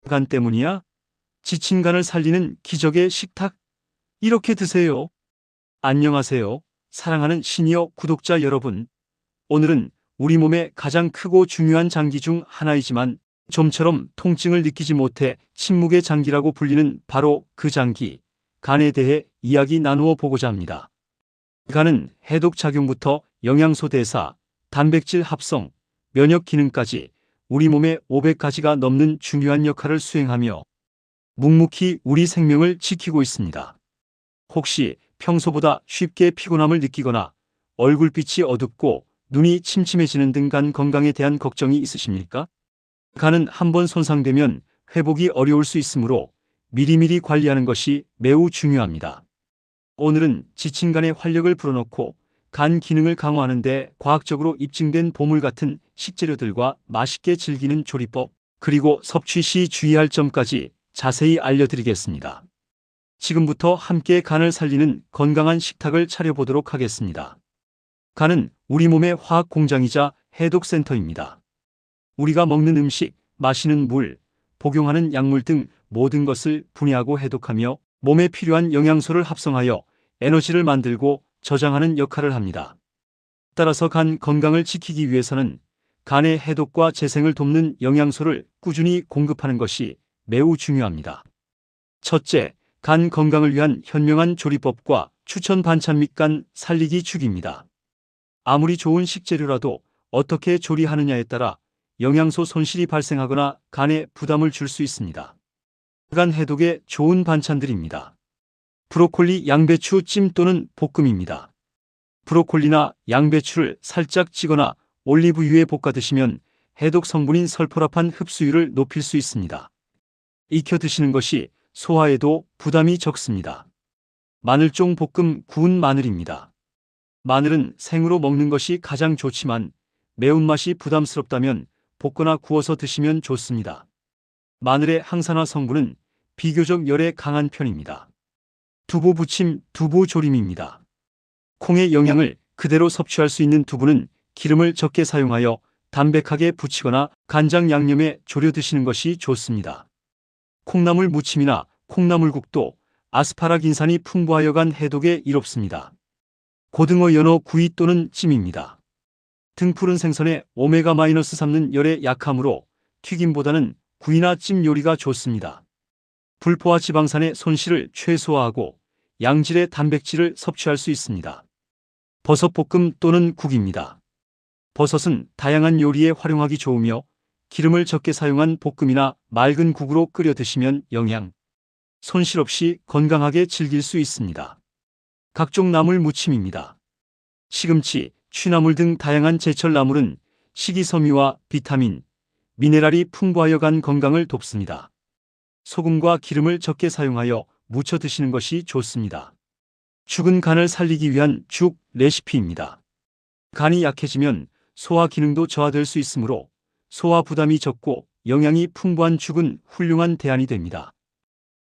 간 때문이야? 지친 간을 살리는 기적의 식탁? 이렇게 드세요. 안녕하세요. 사랑하는 시니어 구독자 여러분. 오늘은 우리 몸의 가장 크고 중요한 장기 중 하나이지만 좀처럼 통증을 느끼지 못해 침묵의 장기라고 불리는 바로 그 장기, 간에 대해 이야기 나누어 보고자 합니다. 간은 해독 작용부터 영양소 대사, 단백질 합성, 면역 기능까지 우리 몸의 500가지가 넘는 중요한 역할을 수행하며 묵묵히 우리 생명을 지키고 있습니다. 혹시 평소보다 쉽게 피곤함을 느끼거나 얼굴빛이 어둡고 눈이 침침해지는 등 간 건강에 대한 걱정이 있으십니까? 간은 한번 손상되면 회복이 어려울 수 있으므로 미리미리 관리하는 것이 매우 중요합니다. 오늘은 지친 간의 활력을 불어넣고 간 기능을 강화하는 데 과학적으로 입증된 보물 같은 식재료들과 맛있게 즐기는 조리법, 그리고 섭취 시 주의할 점까지 자세히 알려드리겠습니다. 지금부터 함께 간을 살리는 건강한 식탁을 차려보도록 하겠습니다. 간은 우리 몸의 화학 공장이자 해독센터입니다. 우리가 먹는 음식, 마시는 물, 복용하는 약물 등 모든 것을 분해하고 해독하며 몸에 필요한 영양소를 합성하여 에너지를 만들고 저장하는 역할을 합니다. 따라서 간 건강을 지키기 위해서는 간의 해독과 재생을 돕는 영양소를 꾸준히 공급하는 것이 매우 중요합니다. 첫째, 간 건강을 위한 현명한 조리법과 추천 반찬 및 간 살리기 축입니다. 아무리 좋은 식재료라도 어떻게 조리하느냐에 따라 영양소 손실이 발생하거나 간에 부담을 줄 수 있습니다. 간 해독에 좋은 반찬들입니다. 브로콜리 양배추 찜 또는 볶음입니다. 브로콜리나 양배추를 살짝 찌거나 올리브유에 볶아 드시면 해독 성분인 설포라판 흡수율을 높일 수 있습니다. 익혀 드시는 것이 소화에도 부담이 적습니다. 마늘종 볶음 구운 마늘입니다. 마늘은 생으로 먹는 것이 가장 좋지만 매운맛이 부담스럽다면 볶거나 구워서 드시면 좋습니다. 마늘의 항산화 성분은 비교적 열에 강한 편입니다. 두부 부침, 두부 조림입니다. 콩의 영양을 그대로 섭취할 수 있는 두부는 기름을 적게 사용하여 담백하게 부치거나 간장 양념에 졸여 드시는 것이 좋습니다. 콩나물 무침이나 콩나물국도 아스파라긴산이 풍부하여 간 해독에 이롭습니다. 고등어 연어 구이 또는 찜입니다. 등푸른 생선에 오메가-3는 열에 약하므로 튀김보다는 구이나 찜 요리가 좋습니다. 불포화 지방산의 손실을 최소화하고 양질의 단백질을 섭취할 수 있습니다. 버섯볶음 또는 국입니다. 버섯은 다양한 요리에 활용하기 좋으며 기름을 적게 사용한 볶음이나 맑은 국으로 끓여 드시면 영양 손실 없이 건강하게 즐길 수 있습니다. 각종 나물 무침입니다. 시금치, 취나물 등 다양한 제철 나물은 식이섬유와 비타민, 미네랄이 풍부하여 간 건강을 돕습니다. 소금과 기름을 적게 사용하여 무쳐 드시는 것이 좋습니다. 죽은 간을 살리기 위한 죽 레시피입니다. 간이 약해지면 소화 기능도 저하될 수 있으므로 소화 부담이 적고 영양이 풍부한 죽은 훌륭한 대안이 됩니다.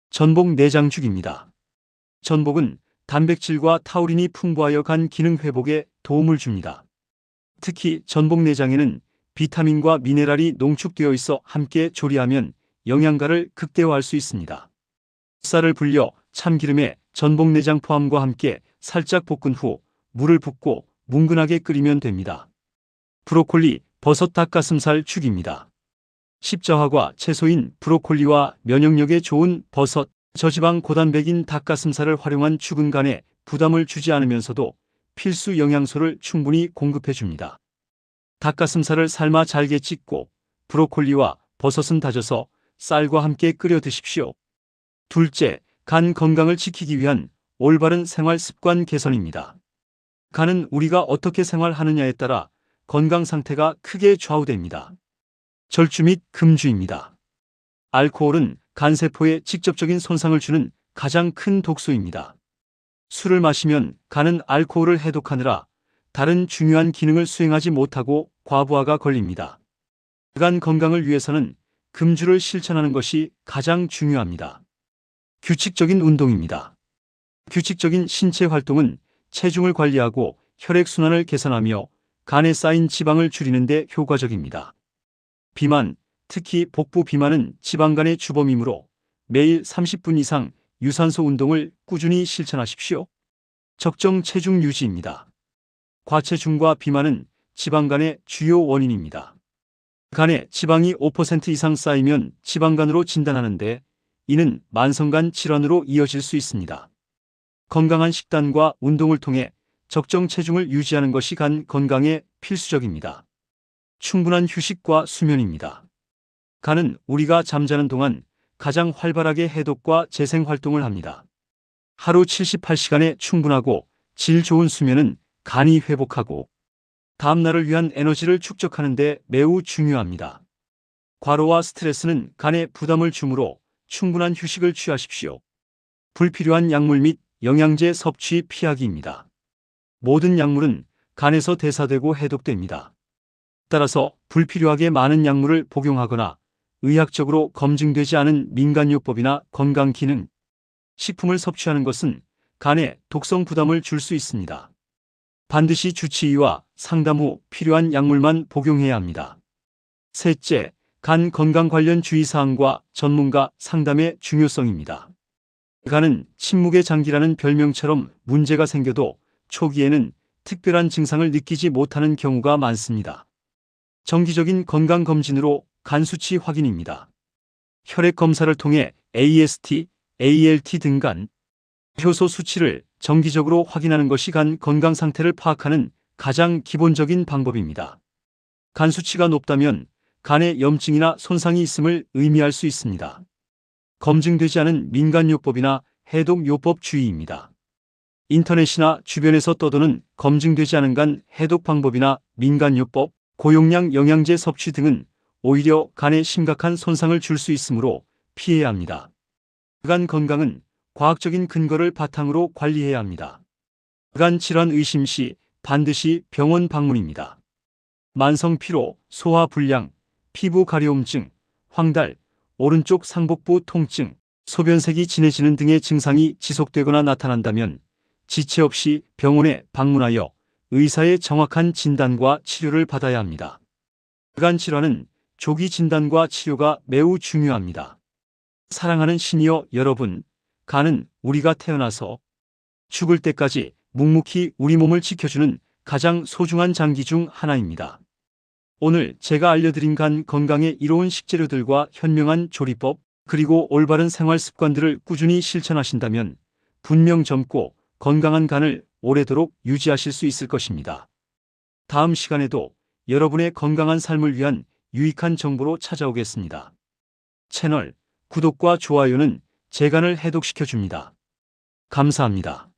전복 내장죽입니다. 전복은 단백질과 타우린이 풍부하여 간 기능 회복에 도움을 줍니다. 특히 전복 내장에는 비타민과 미네랄이 농축되어 있어 함께 조리하면 영양가를 극대화할 수 있습니다. 쌀을 불려 참기름에 전복 내장 포함과 함께 살짝 볶은 후 물을 붓고 뭉근하게 끓이면 됩니다. 브로콜리, 버섯 닭가슴살 죽입니다. 십자화과 채소인 브로콜리와 면역력에 좋은 버섯, 저지방 고단백인 닭가슴살을 활용한 죽은 간에 부담을 주지 않으면서도 필수 영양소를 충분히 공급해 줍니다. 닭가슴살을 삶아 잘게 찢고 브로콜리와 버섯은 다져서 쌀과 함께 끓여 드십시오. 둘째, 간 건강을 지키기 위한 올바른 생활 습관 개선입니다. 간은 우리가 어떻게 생활하느냐에 따라 건강 상태가 크게 좌우됩니다. 절주 및 금주입니다. 알코올은 간세포에 직접적인 손상을 주는 가장 큰 독소입니다. 술을 마시면 간은 알코올을 해독하느라 다른 중요한 기능을 수행하지 못하고 과부하가 걸립니다. 간 건강을 위해서는 금주를 실천하는 것이 가장 중요합니다. 규칙적인 운동입니다. 규칙적인 신체 활동은 체중을 관리하고 혈액순환을 개선하며 간에 쌓인 지방을 줄이는 데 효과적입니다. 비만, 특히 복부 비만은 지방간의 주범이므로 매일 30분 이상 유산소 운동을 꾸준히 실천하십시오. 적정 체중 유지입니다. 과체중과 비만은 지방간의 주요 원인입니다. 간에 지방이 5% 이상 쌓이면 지방간으로 진단하는데 이는 만성간 질환으로 이어질 수 있습니다. 건강한 식단과 운동을 통해 적정 체중을 유지하는 것이 간 건강에 필수적입니다. 충분한 휴식과 수면입니다. 간은 우리가 잠자는 동안 가장 활발하게 해독과 재생 활동을 합니다. 하루 78시간의 충분하고 질 좋은 수면은 간이 회복하고 다음 날을 위한 에너지를 축적하는 데 매우 중요합니다. 과로와 스트레스는 간에 부담을 주므로 충분한 휴식을 취하십시오. 불필요한 약물 및 영양제 섭취 피하기입니다. 모든 약물은 간에서 대사되고 해독됩니다. 따라서 불필요하게 많은 약물을 복용하거나 의학적으로 검증되지 않은 민간요법이나 건강기능 식품을 섭취하는 것은 간에 독성 부담을 줄 수 있습니다. 반드시 주치의와 상담 후 필요한 약물만 복용해야 합니다. 셋째, 간 건강 관련 주의사항과 전문가 상담의 중요성입니다. 간은 침묵의 장기라는 별명처럼 문제가 생겨도 초기에는 특별한 증상을 느끼지 못하는 경우가 많습니다. 정기적인 건강검진으로 간 수치 확인입니다. 혈액 검사를 통해 AST, ALT 등 간 효소 수치를 정기적으로 확인하는 것이 간 건강 상태를 파악하는 가장 기본적인 방법입니다. 간 수치가 높다면 간에 염증이나 손상이 있음을 의미할 수 있습니다. 검증되지 않은 민간요법이나 해독요법 주의입니다. 인터넷이나 주변에서 떠도는 검증되지 않은 간 해독 방법이나 민간요법, 고용량 영양제 섭취 등은 오히려 간에 심각한 손상을 줄 수 있으므로 피해야 합니다. 간 건강은 과학적인 근거를 바탕으로 관리해야 합니다. 간 질환 의심 시 반드시 병원 방문입니다. 만성 피로, 소화 불량, 피부 가려움증, 황달, 오른쪽 상복부 통증, 소변색이 진해지는 등의 증상이 지속되거나 나타난다면 지체 없이 병원에 방문하여 의사의 정확한 진단과 치료를 받아야 합니다. 간 질환은 조기 진단과 치료가 매우 중요합니다. 사랑하는 시니어 여러분, 간은 우리가 태어나서 죽을 때까지 묵묵히 우리 몸을 지켜주는 가장 소중한 장기 중 하나입니다. 오늘 제가 알려드린 간 건강에 이로운 식재료들과 현명한 조리법, 그리고 올바른 생활 습관들을 꾸준히 실천하신다면 분명 젊고 건강한 간을 오래도록 유지하실 수 있을 것입니다. 다음 시간에도 여러분의 건강한 삶을 위한 유익한 정보로 찾아오겠습니다. 채널 구독과 좋아요는 제 간을 해독시켜줍니다. 감사합니다.